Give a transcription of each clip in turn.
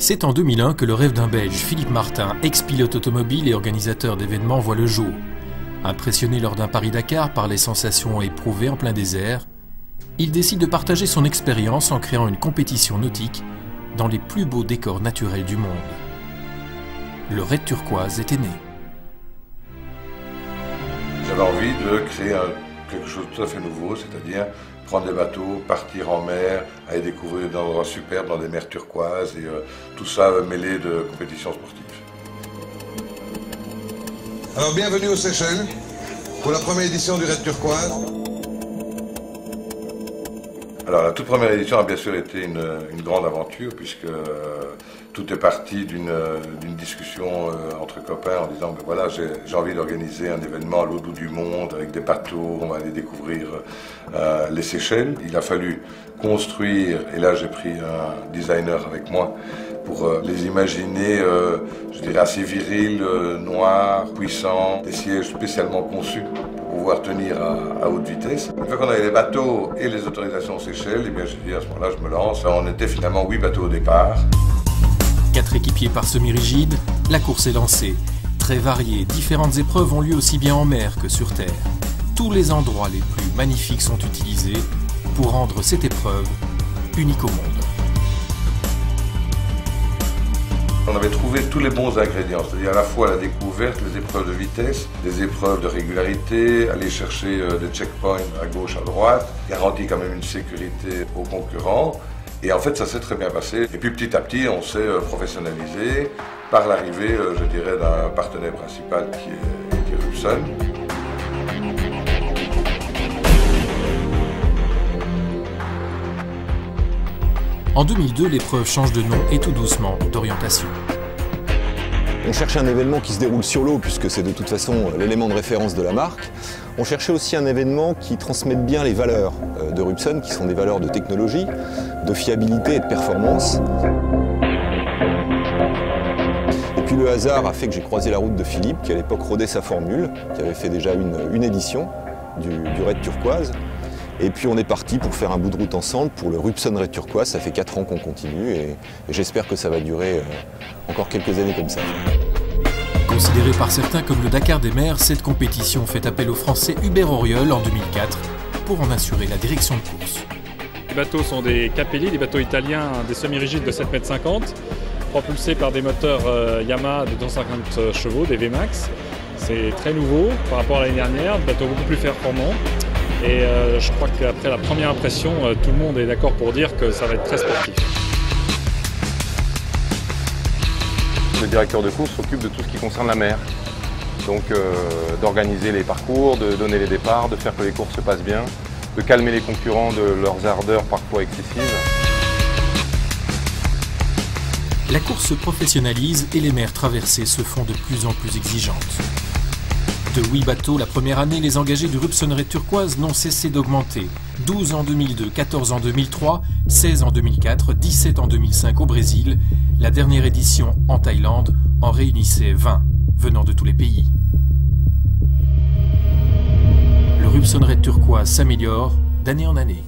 C'est en 2001 que le rêve d'un Belge, Philippe Martin, ex-pilote automobile et organisateur d'événements, voit le jour. Impressionné lors d'un Paris-Dakar par les sensations éprouvées en plein désert, il décide de partager son expérience en créant une compétition nautique dans les plus beaux décors naturels du monde. Le Raid Turquoise était né. J'avais envie de créer quelque chose de tout à fait nouveau, c'est-à-dire prendre des bateaux, partir en mer, aller découvrir des endroits superbes dans des mers turquoises et tout ça mêlé de compétitions sportives. Alors bienvenue aux Seychelles pour la première édition du Raid Turquoise. Alors la toute première édition a bien sûr été une grande aventure puisque tout est parti d'une discussion entre copains en disant ben voilà, j'ai envie d'organiser un événement à l'autre bout du monde avec des bateaux, on va aller découvrir les Seychelles. Il a fallu construire, et là j'ai pris un designer avec moi pour les imaginer, je dirais assez virils, noirs, puissants, des sièges spécialement conçus pour pouvoir tenir à haute vitesse. Une fois qu'on avait les bateaux et les autorisations aux Seychelles, eh bien j'ai dit à ce moment-là je me lance. On était finalement 8 bateaux au départ. 4 équipiers par semi-rigide, la course est lancée. Très variée, différentes épreuves ont lieu aussi bien en mer que sur terre. Tous les endroits les plus magnifiques sont utilisés pour rendre cette épreuve unique au monde. On avait trouvé tous les bons ingrédients, c'est-à-dire à la fois la découverte, les épreuves de vitesse, les épreuves de régularité, aller chercher des checkpoints à gauche, à droite, garantit quand même une sécurité aux concurrents. Et en fait, ça s'est très bien passé. Et puis petit à petit, on s'est professionnalisé par l'arrivée, je dirais, d'un partenaire principal qui est Rupson. En 2002, l'épreuve change de nom et tout doucement d'orientation. On cherchait un événement qui se déroule sur l'eau, puisque c'est de toute façon l'élément de référence de la marque. On cherchait aussi un événement qui transmette bien les valeurs de Rupson, qui sont des valeurs de technologie, de fiabilité et de performance. Et puis le hasard a fait que j'ai croisé la route de Philippe, qui à l'époque rodait sa formule, qui avait fait déjà une édition du Raid Turquoise. Et puis on est parti pour faire un bout de route ensemble pour le Rupson Raid Turquoise. Ça fait 4 ans qu'on continue et j'espère que ça va durer encore quelques années comme ça. Considéré par certains comme le Dakar des mers, cette compétition fait appel au Français Hubert Auriol en 2004 pour en assurer la direction de course. Les bateaux sont des Capelli, des bateaux italiens, des semi-rigides de 7,50 m, propulsés par des moteurs Yamaha de 250 chevaux, des VMAX. C'est très nouveau par rapport à l'année dernière, des bateaux beaucoup plus performants. Et je crois qu'après la première impression, tout le monde est d'accord pour dire que ça va être très sportif. Le directeur de course s'occupe de tout ce qui concerne la mer. Donc d'organiser les parcours, de donner les départs, de faire que les courses se passent bien, de calmer les concurrents de leurs ardeurs parfois excessives. La course se professionnalise et les mers traversées se font de plus en plus exigeantes. De 8 bateaux la première année, les engagés du Rupson Raid Turquoise n'ont cessé d'augmenter. 12 en 2002, 14 en 2003, 16 en 2004, 17 en 2005 au Brésil. La dernière édition en Thaïlande en réunissait 20, venant de tous les pays. Le Rupson Raid Turquoise s'améliore d'année en année.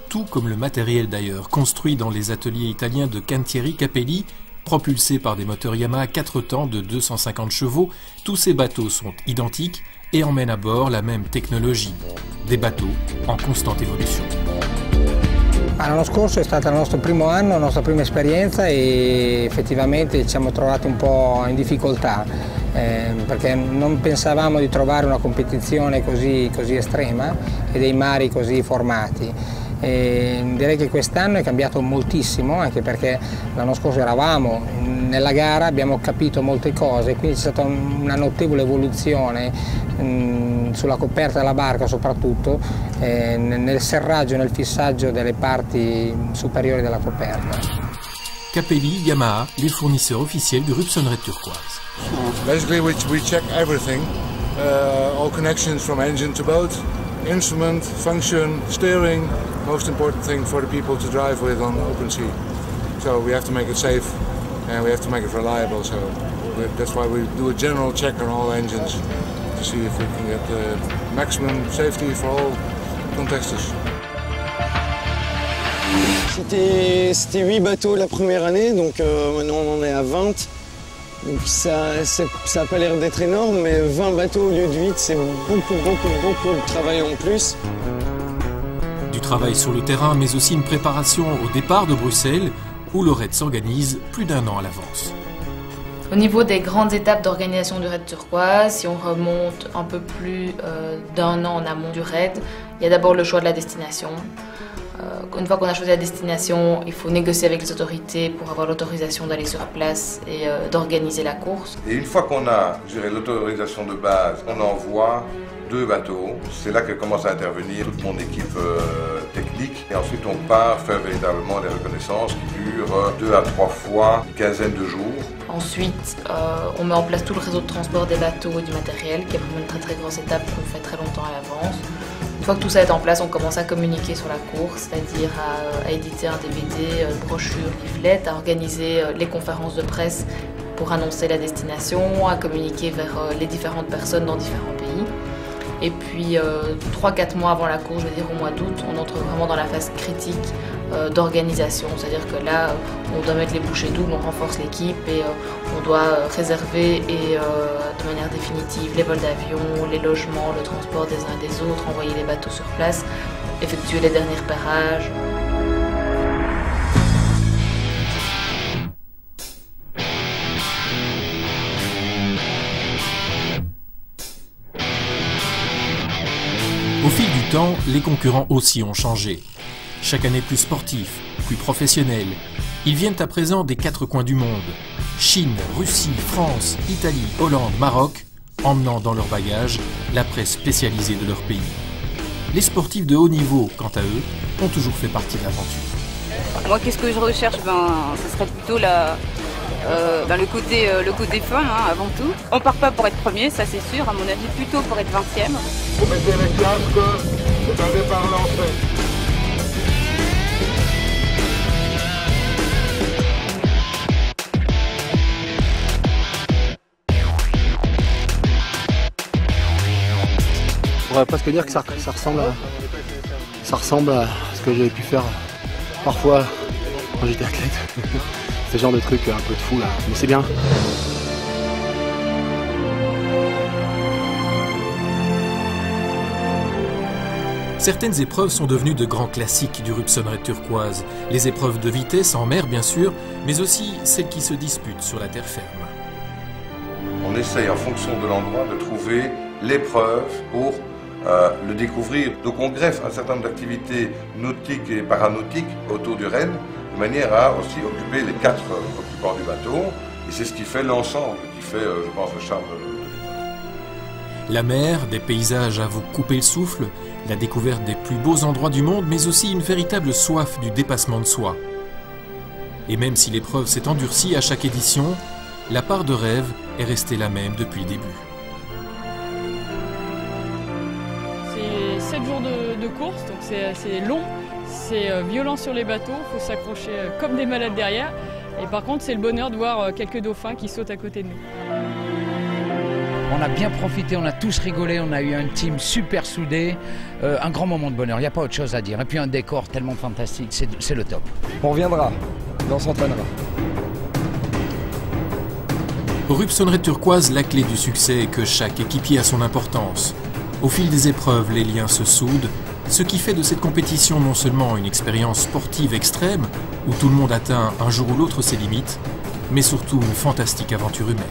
Tout comme le matériel d'ailleurs, construit dans les ateliers italiens de Cantieri Capelli, propulsés par des moteurs Yamaha 4 temps de 250 chevaux, tous ces bateaux sont identiques et emmènent à bord la même technologie. Des bateaux en constante évolution. L'anno scorso è stato il nostro primo anno, la nostra prima esperienza e effettivamente ci siamo trovati un po' in difficoltà perché non pensavamo di trovare una competizione così estrema e dei mari così formati. Direi che quest'anno è cambiato moltissimo, anche perché l'anno scorso eravamo nella gara, abbiamo capito molte cose, quindi c'è stata una notevole evoluzione sulla coperta della barca soprattutto, nel serraggio e nel fissaggio delle parti superiori della coperta. Capelli, Yamaha, les fournisseurs officiels du Rupson Raid Turquoise. Basically we check everything, all connections from engine to boat. Instrument, function, steering, most important thing for the people to drive with on open sea. So we have to make it safe and we have to make it reliable. So that's why we do a general check on all engines to see if we can get the maximum safety for all contestants. C'était 8 bateaux la première année, donc maintenant on en est à 20. Donc ça n'a pas l'air d'être énorme, mais 20 bateaux au lieu de 8, c'est beaucoup de travail en plus. Du travail sur le terrain, mais aussi une préparation au départ de Bruxelles, où le raid s'organise plus d'1 an à l'avance. Au niveau des grandes étapes d'organisation du raid turquoise, si on remonte un peu plus d'1 an en amont du raid, il y a d'abord le choix de la destination. Une fois qu'on a choisi la destination, il faut négocier avec les autorités pour avoir l'autorisation d'aller sur place et d'organiser la course. Et une fois qu'on a l'autorisation de base, on envoie 2 bateaux. C'est là que commence à intervenir toute mon équipe technique. Et ensuite, on part faire véritablement des reconnaissances qui durent 2 à 3 fois une quinzaine de jours. Ensuite, on met en place tout le réseau de transport des bateaux et du matériel, qui est vraiment une très grosse étape qu'on fait très longtemps à l'avance. Une fois que tout ça est en place, on commence à communiquer sur la course, c'est-à-dire à éditer un DVD, brochure, leaflet, à organiser les conférences de presse pour annoncer la destination, à communiquer vers les différentes personnes dans différents pays. Et puis 3-4 mois avant la course, je veux dire au mois d'août, on entre vraiment dans la phase critique d'organisation. C'est-à-dire que là, on doit mettre les bouchées doubles, on renforce l'équipe et on doit réserver de manière définitive les vols d'avion, les logements, le transport des uns et des autres, envoyer les bateaux sur place, effectuer les derniers repérages. Au fil du temps, les concurrents aussi ont changé. Chaque année plus sportifs, plus professionnels, ils viennent à présent des 4 coins du monde. Chine, Russie, France, Italie, Hollande, Maroc, emmenant dans leur bagage la presse spécialisée de leur pays. Les sportifs de haut niveau, quant à eux, ont toujours fait partie de l'aventure. Moi, qu'est-ce que je recherche? Ce serait plutôt le côté fun, hein, avant tout. On part pas pour être premier, ça c'est sûr, à mon avis, plutôt pour être 20e. Vous mettez les casques, c'est un départ lancé. On pourrait presque dire que ça ressemble à ce que j'avais pu faire parfois quand j'étais athlète. Ce genre de truc un peu de fou là, mais c'est bien. Certaines épreuves sont devenues de grands classiques du Rupson Raid turquoise. Les épreuves de vitesse en mer bien sûr, mais aussi celles qui se disputent sur la terre ferme. On essaye en fonction de l'endroit de trouver l'épreuve pour le découvrir. Donc on greffe un certain nombre d'activités nautiques et paranautiques autour du raid, de manière à aussi occuper les 4 occupants du bateau. Et c'est ce qui fait l'ensemble, qui fait, je pense, le charme de la mer, des paysages à vous couper le souffle, la découverte des plus beaux endroits du monde, mais aussi une véritable soif du dépassement de soi. Et même si l'épreuve s'est endurcie à chaque édition, la part de rêve est restée la même depuis le début. C'est 7 jours de course, donc c'est long, c'est violent sur les bateaux, il faut s'accrocher comme des malades derrière. Et par contre, c'est le bonheur de voir quelques dauphins qui sautent à côté de nous. On a bien profité, on a tous rigolé, on a eu un team super soudé, un grand moment de bonheur, il n'y a pas autre chose à dire. Et puis un décor tellement fantastique, c'est le top. On reviendra, on s'entraînera. Au Rupson Raid turquoise, la clé du succès est que chaque équipier a son importance. Au fil des épreuves, les liens se soudent, ce qui fait de cette compétition non seulement une expérience sportive extrême, où tout le monde atteint un jour ou l'autre ses limites, mais surtout une fantastique aventure humaine.